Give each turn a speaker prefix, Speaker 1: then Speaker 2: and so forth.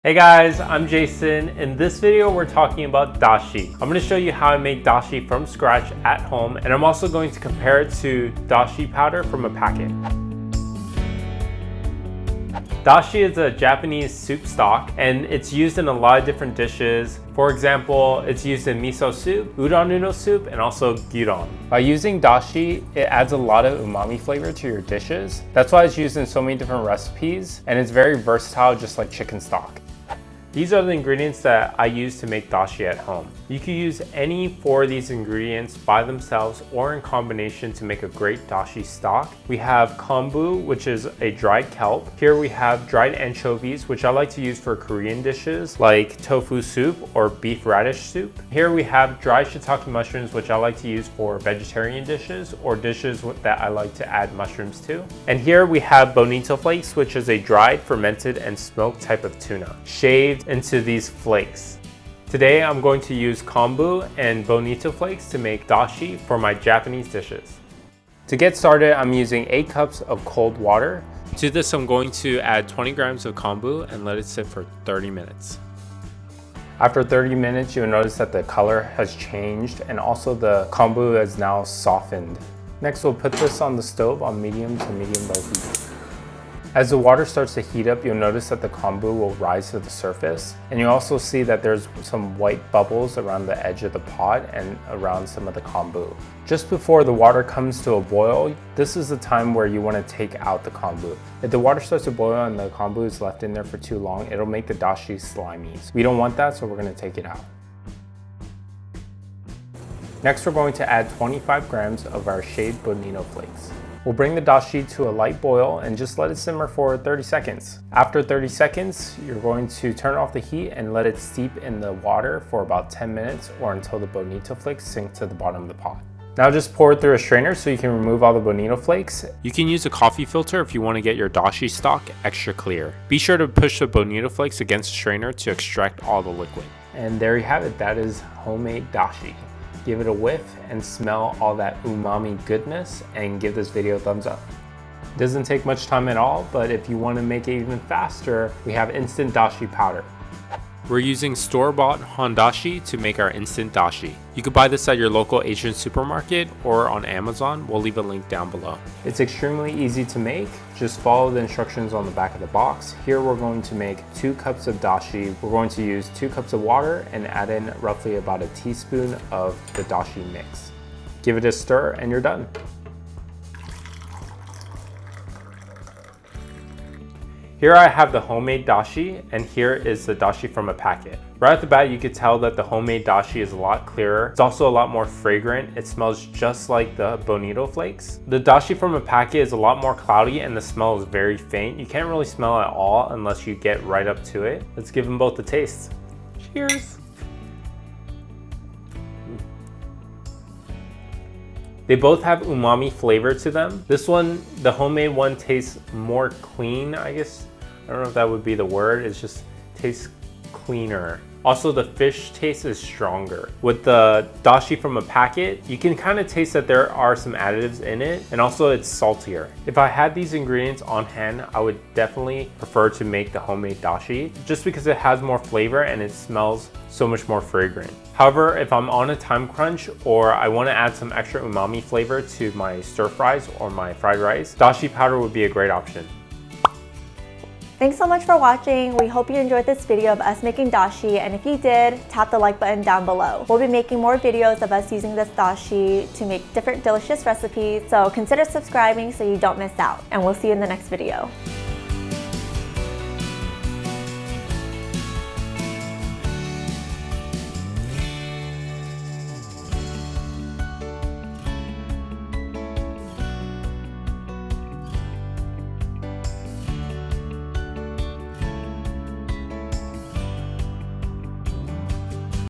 Speaker 1: Hey guys, I'm Jason. In this video, we're talking about dashi. I'm going to show you how I make dashi from scratch at home, and I'm also going to compare it to dashi powder from a packet. Dashi is a Japanese soup stock, and it's used in a lot of different dishes. For example, it's used in miso soup, udon noodle soup, and also gyudon. By using dashi, it adds a lot of umami flavor to your dishes. That's why it's used in so many different recipes, and it's very versatile, just like chicken stock. These are the ingredients that I use to make dashi at home. You can use any 4 of these ingredients by themselves or in combination to make a great dashi stock. We have kombu, which is a dried kelp. Here we have dried anchovies, which I like to use for Korean dishes like tofu soup or beef radish soup. Here we have dried shiitake mushrooms, which I like to use for vegetarian dishes or dishes that I like to add mushrooms to. And here we have bonito flakes, which is a dried, fermented, and smoked type of tuna, shaved into these flakes. Today I'm going to use kombu and bonito flakes to make dashi for my Japanese dishes. To get started, I'm using 8 cups of cold water. To this, I'm going to add 20 grams of kombu and let it sit for 30 minutes. After 30 minutes, you'll notice that the color has changed and also the kombu has now softened. Next, we'll put this on the stove on medium to medium-low heat. As the water starts to heat up, you'll notice that the kombu will rise to the surface. And you'll also see that there's some white bubbles around the edge of the pot and around some of the kombu. Just before the water comes to a boil, this is the time where you want to take out the kombu. If the water starts to boil and the kombu is left in there for too long, it'll make the dashi slimy. We don't want that, so we're going to take it out. Next, we're going to add 25 grams of our shaved bonito flakes. We'll bring the dashi to a light boil and just let it simmer for 30 seconds. After 30 seconds, you're going to turn off the heat and let it steep in the water for about 10 minutes or until the bonito flakes sink to the bottom of the pot. Now just pour it through a strainer so you can remove all the bonito flakes. You can use a coffee filter if you want to get your dashi stock extra clear. Be sure to push the bonito flakes against the strainer to extract all the liquid. And there you have it, that is homemade dashi. Give it a whiff and smell all that umami goodness and give this video a thumbs up. It doesn't take much time at all, but if you want to make it even faster, we have instant dashi powder. We're using store-bought hondashi to make our instant dashi. You can buy this at your local Asian supermarket or on Amazon. We'll leave a link down below. It's extremely easy to make. Just follow the instructions on the back of the box. Here we're going to make 2 cups of dashi. We're going to use 2 cups of water and add in roughly about a teaspoon of the dashi mix. Give it a stir and you're done. Here I have the homemade dashi, and here is the dashi from a packet. Right off the bat, you could tell that the homemade dashi is a lot clearer. It's also a lot more fragrant. It smells just like the bonito flakes. The dashi from a packet is a lot more cloudy and the smell is very faint. You can't really smell it at all unless you get right up to it. Let's give them both a taste. Cheers. They both have umami flavor to them. This one, the homemade one, tastes more clean, I guess. I don't know if that would be the word. It just tastes cleaner. Also, the fish taste is stronger. With the dashi from a packet, you can kind of taste that there are some additives in it, and also it's saltier. If I had these ingredients on hand, I would definitely prefer to make the homemade dashi, just because it has more flavor and it smells so much more fragrant. However, if I'm on a time crunch or I want to add some extra umami flavor to my stir fries or my fried rice, dashi powder would be a great option.
Speaker 2: Thanks so much for watching. We hope you enjoyed this video of us making dashi, and if you did, tap the like button down below. We'll be making more videos of us using this dashi to make different delicious recipes, so consider subscribing so you don't miss out, and we'll see you in the next video.